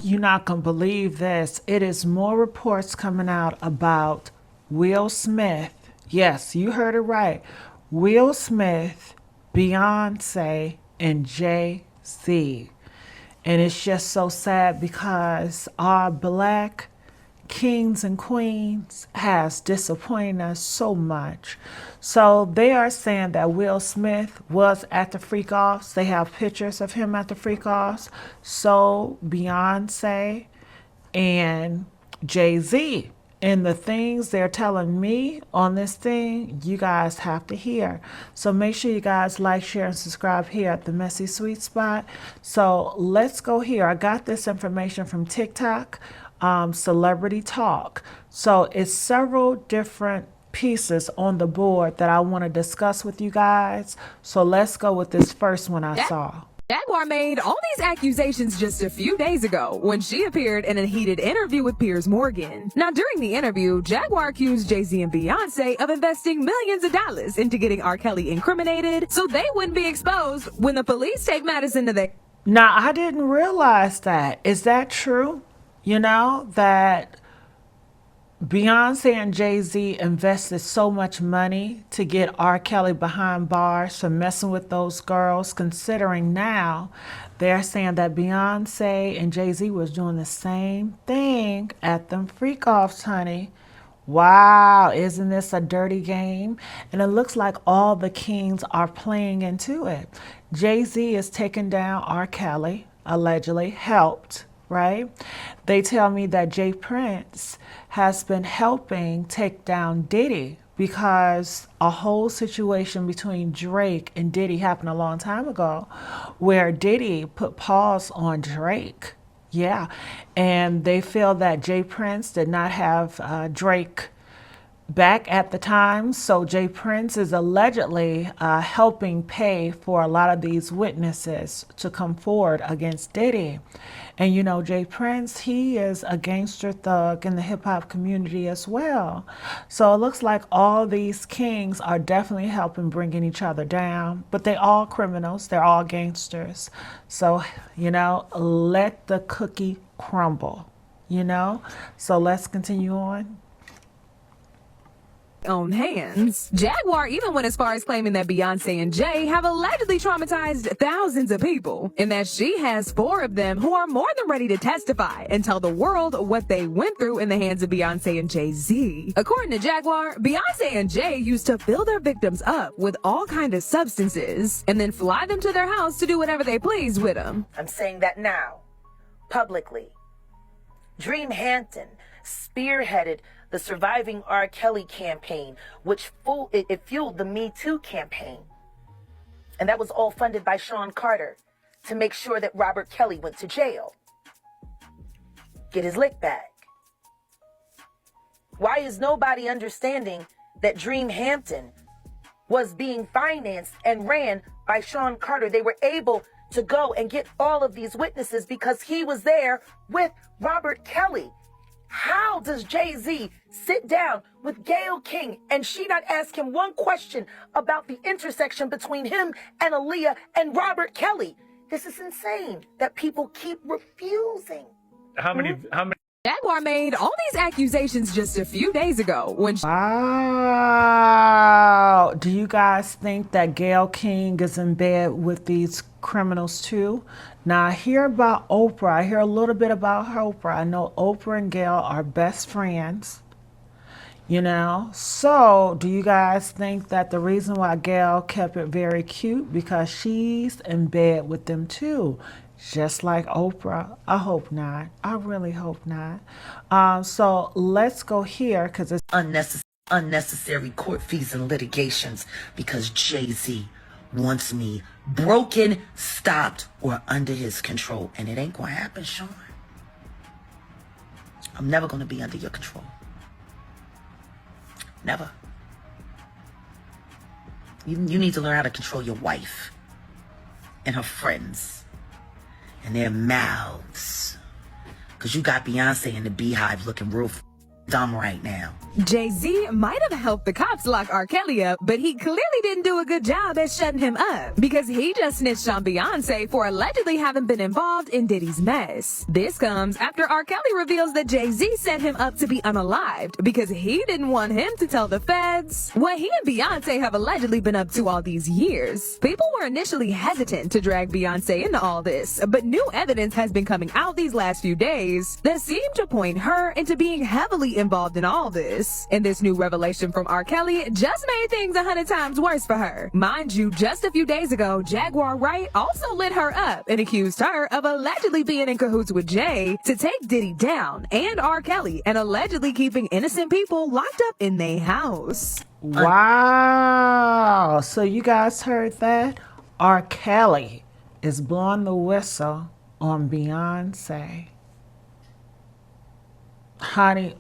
You're not going to believe this. It is more reports coming out about Will Smith. Yes, you heard it right. Will Smith, Beyonce, and Jay-Z. And it's just so sad because our black kings and queens has disappointed us so much. So they are saying that Will Smith was at the freak offs. They have pictures of him at the freak offs. So Beyonce and Jay-Z. And the things they're telling me on this thing, you guys have to hear. So make sure you guys like, share, and subscribe here at the Messy Sweet Spot. So let's go here. I got this information from TikTok, Celebrity Talk. So it's several different pieces on the board that I want to discuss with you guys. So let's go with this first one I saw. Jaguar made all these accusations just a few days ago when she appeared in a heated interview with Piers Morgan. Now, during the interview, Jaguar accused Jay-Z and Beyonce of investing millions of dollars into getting R. Kelly incriminated so they wouldn't be exposed when the police take matters into their... Now, I didn't realize that. Is that true? You know, that Beyonce and Jay-Z invested so much money to get R. Kelly behind bars for messing with those girls, considering now they're saying that Beyonce and Jay-Z was doing the same thing at them freak-offs, honey. Wow, isn't this a dirty game? And it looks like all the kings are playing into it. Jay-Z is taking down R. Kelly, allegedly helped, right? They tell me that Jay Prince has been helping take down Diddy because a whole situation between Drake and Diddy happened a long time ago where Diddy put pause on Drake. Yeah. And they feel that Jay Prince did not have Drake back at the time. So Jay Prince is allegedly helping pay for a lot of these witnesses to come forward against Diddy. And you know, Jay Prince, he is a gangster thug in the hip hop community as well. So it looks like all these kings are definitely helping bringing each other down, but they all criminals. They're all gangsters. So, you know, let the cookie crumble, you know? So let's continue on. Own hands. Jaguar even went as far as claiming that Beyonce and Jay have allegedly traumatized thousands of people and that she has 4 of them who are more than ready to testify and tell the world what they went through in the hands of Beyonce and Jay-Z. According to Jaguar, Beyonce and Jay used to fill their victims up with all kinds of substances and then fly them to their house to do whatever they pleased with them. I'm saying that now, publicly. Dream Hampton spearheaded the Surviving R. Kelly campaign, which fueled the Me Too campaign. And that was all funded by Sean Carter to make sure that Robert Kelly went to jail. Get his lick back. Why is nobody understanding that Dream Hampton was being financed and ran by Sean Carter? They were able to go and get all of these witnesses because he was there with Robert Kelly. How does Jay-Z sit down with Gayle King and she not ask him one question about the intersection between him and Aaliyah and Robert Kelly? This is insane that people keep refusing. How many? Jaguar made all these accusations just a few days ago when Wow. Do you guys think that Gayle King is in bed with these criminals too? Now I hear about Oprah. I hear a little bit about Oprah. I know Oprah and Gayle are best friends. You know, so do you guys think that the reason why Gayle kept it very cute because she's in bed with them too? Just like Oprah. I hope not. I really hope not. So let's go here because it's Unnecessary court fees and litigations because Jay-Z wants me broken, stopped, or under his control. And it ain't gonna happen, Sean. I'm never gonna be under your control. Never. You need to learn how to control your wife and her friends and their mouths. Because you got Beyonce and the Beehive looking real dumb right now. Jay-Z might have helped the cops lock R. Kelly up, but he clearly didn't do a good job at shutting him up because he just snitched on Beyonce for allegedly having been involved in Diddy's mess. This comes after R. Kelly reveals that Jay-Z set him up to be unalived because he didn't want him to tell the feds what he and Beyonce have allegedly been up to all these years. People were initially hesitant to drag Beyonce into all this, but new evidence has been coming out these last few days that seem to point her into being heavily involved in all this. And this new revelation from R. Kelly just made things 100 times worse for her. Mind you, just a few days ago, Jaguar Wright also lit her up and accused her of allegedly being in cahoots with Jay to take Diddy down and R. Kelly and allegedly keeping innocent people locked up in their house. Wow. So you guys heard that? R. Kelly is blowing the whistle on Beyonce. Honey,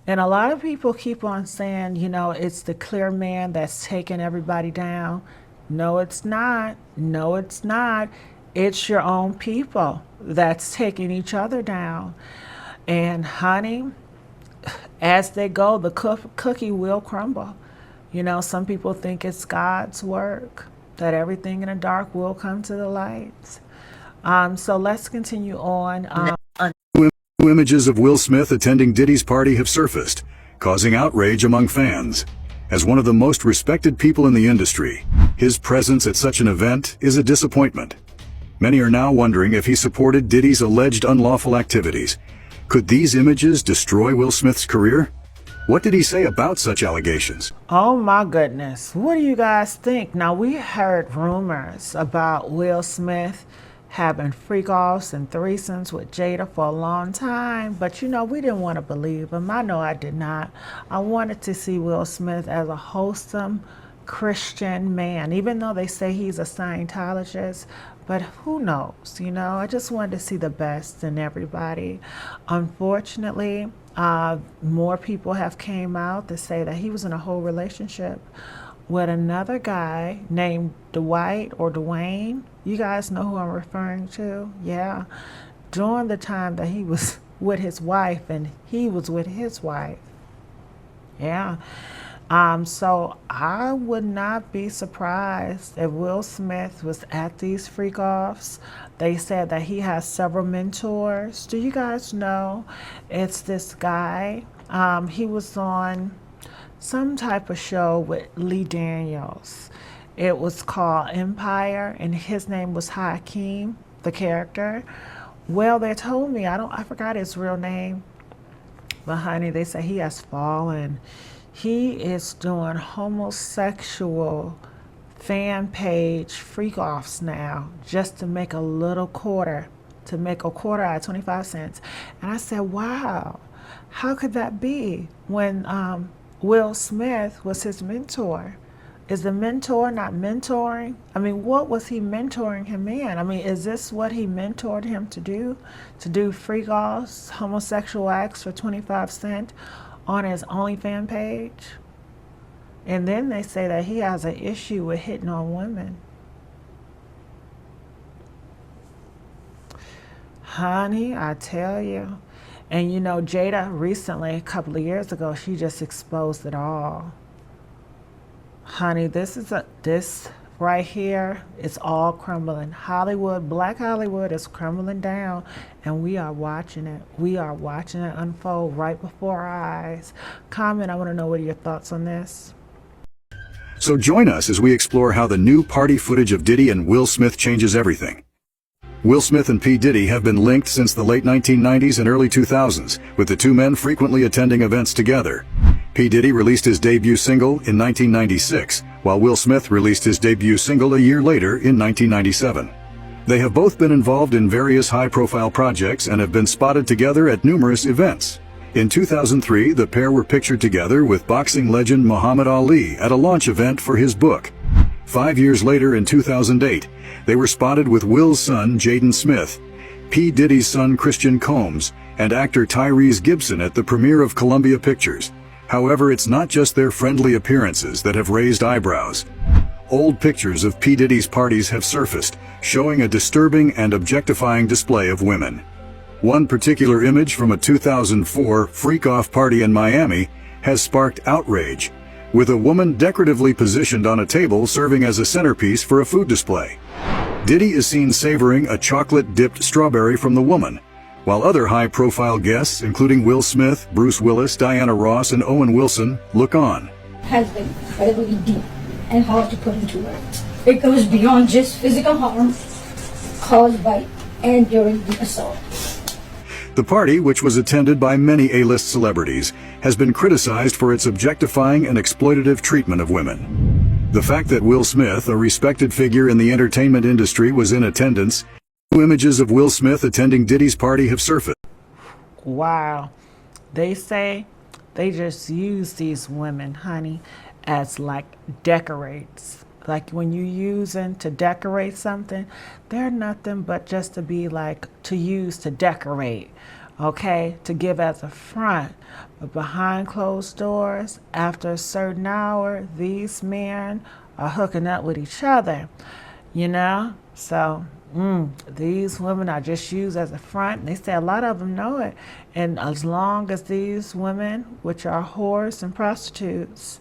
and a lot of people keep on saying, you know, it's the clear man that's taking everybody down. No, it's not. No, it's not. It's your own people that's taking each other down. And honey, as they go, the cookie will crumble. You know, some people think it's God's work, that everything in the dark will come to the light. So let's continue on. Images of Will Smith attending Diddy's party have surfaced, causing outrage among fans. As one of the most respected people in the industry, his presence at such an event is a disappointment. Many are now wondering if he supported Diddy's alleged unlawful activities. Could these images destroy Will Smith's career? What did he say about such allegations? Oh my goodness. What do you guys think? Now, we heard rumors about Will Smith having freak-offs and threesomes with Jada for a long time, but you know, we didn't want to believe him. I know I did not. I wanted to see Will Smith as a wholesome Christian man, even though they say he's a Scientologist, but who knows, you know? I just wanted to see the best in everybody. Unfortunately, more people have came out to say that he was in a whole relationship with another guy named Dwight or Dwayne. You guys know who I'm referring to? Yeah. During the time that he was with his wife and he was with his wife. Yeah. So I would not be surprised if Will Smith was at these freak-offs. They said that he has several mentors. Do you guys know? It's this guy. He was on some type of show with Lee Daniels. It was called Empire, and his name was Hakeem, the character. Well, they told me, I forgot his real name, but honey, they say he has fallen. He is doing homosexual fan page freak-offs now just to make a little quarter, to make a quarter out of 25 cents. And I said, wow, how could that be when Will Smith was his mentor? Is the mentor not mentoring? I mean, what was he mentoring him in? I mean, is this what he mentored him to do? To do freak-offs, homosexual acts for 25 cents on his OnlyFans page? And then they say that he has an issue with hitting on women. Honey, I tell you. And you know, Jada recently, a couple of years ago, she just exposed it all. Honey, this right here, it's all crumbling. Hollywood, Black Hollywood is crumbling down, and we are watching it. We are watching it unfold right before our eyes. Comment, I want to know what are your thoughts on this. So join us as we explore how the new party footage of Diddy and Will Smith changes everything. Will Smith and P. Diddy have been linked since the late 1990s and early 2000s, with the two men frequently attending events together. P. Diddy released his debut single in 1996, while Will Smith released his debut single a year later in 1997. They have both been involved in various high-profile projects and have been spotted together at numerous events. In 2003, the pair were pictured together with boxing legend Muhammad Ali at a launch event for his book. 5 years later, in 2008, they were spotted with Will's son, Jaden Smith, P. Diddy's son, Christian Combs, and actor Tyrese Gibson at the premiere of Columbia Pictures. However, it's not just their friendly appearances that have raised eyebrows. Old pictures of P. Diddy's parties have surfaced, showing a disturbing and objectifying display of women. One particular image from a 2004 freak-off party in Miami has sparked outrage, with a woman decoratively positioned on a table serving as a centerpiece for a food display. Diddy is seen savoring a chocolate-dipped strawberry from the woman, while other high-profile guests, including Will Smith, Bruce Willis, Diana Ross, and Owen Wilson, look on. Has been incredibly deep and hard to put into words. It goes beyond just physical harm caused by and during the assault. The party, which was attended by many A-list celebrities, has been criticized for its objectifying and exploitative treatment of women. The fact that Will Smith, a respected figure in the entertainment industry, was in attendance, new images of Will Smith attending Diddy's party have surfaced. Wow. They say they just use these women, honey, as like decorates. Like when you use them to decorate something, they're nothing but just to be like to use to decorate, okay, to give as a front. But behind closed doors, after a certain hour, these men are hooking up with each other, you know? So these women are just used as a front. They say a lot of them know it. And as long as these women, which are whores and prostitutes,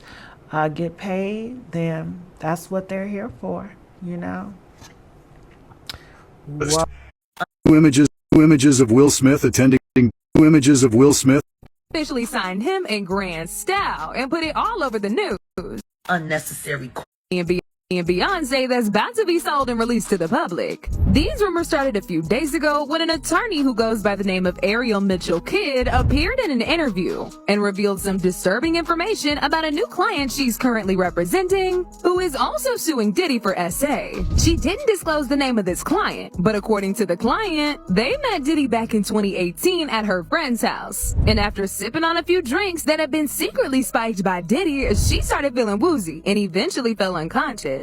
get paid, then that's what they're here for, you know. Images of Will Smith attending. Images of Will Smith Officially signed him in grand style and put it all over the news. Unnecessary. And Beyonce that's about to be sold and released to the public. These rumors started a few days ago when an attorney who goes by the name of Ariel Mitchell Kidd appeared in an interview and revealed some disturbing information about a new client she's currently representing, who is also suing Diddy for SA. She didn't disclose the name of this client, but according to the client, they met Diddy back in 2018 at her friend's house. And after sipping on a few drinks that had been secretly spiked by Diddy, she started feeling woozy and eventually fell unconscious.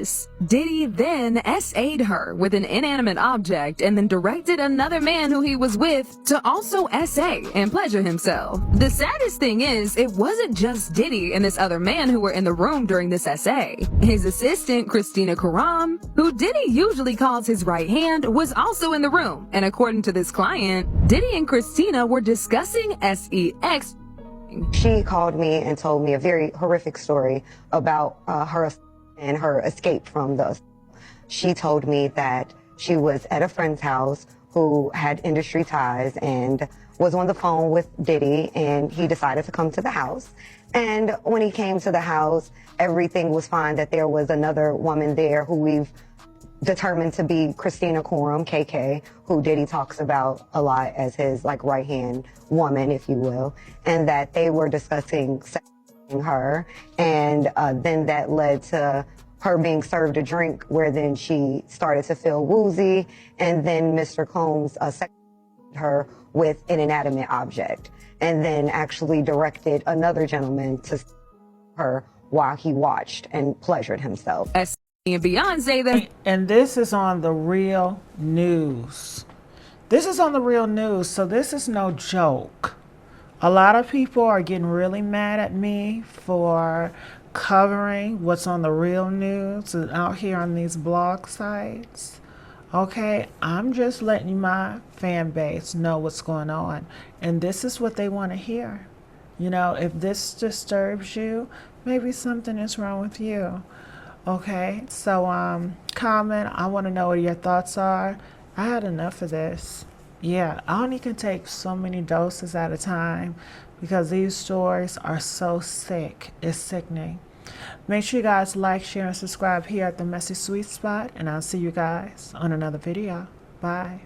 Diddy then SA'd her with an inanimate object and then directed another man who he was with to also SA and pleasure himself. The saddest thing is, it wasn't just Diddy and this other man who were in the room during this SA. His assistant, Christina Karam, who Diddy usually calls his right hand, was also in the room. And according to this client, Diddy and Christina were discussing sex. She called me and told me a very horrific story about her and her escape from the. She told me that she was at a friend's house who had industry ties and was on the phone with Diddy, and he decided to come to the house. And when he came to the house, everything was fine, that there was another woman there who we've determined to be Christina Coram, KK, who Diddy talks about a lot as his like right-hand woman, if you will, and that they were discussing her, and then that led to her being served a drink where then she started to feel woozy, and then Mr. Combs her with an inanimate object, and then actually directed another gentleman to her while he watched and pleasured himself. And Beyonce and this is on the real news. This is on the real news, so this is no joke. A lot of people are getting really mad at me for covering what's on the real news and out here on these blog sites. Okay, I'm just letting my fan base know what's going on. And this is what they want to hear. You know, if this disturbs you, maybe something is wrong with you. Okay, so comment. I want to know what your thoughts are. I had enough of this. Yeah, I only can take so many doses at a time because these stories are so sick. It's sickening. Make sure you guys like, share, and subscribe here at the Messy Sweet Spot, and I'll see you guys on another video. Bye.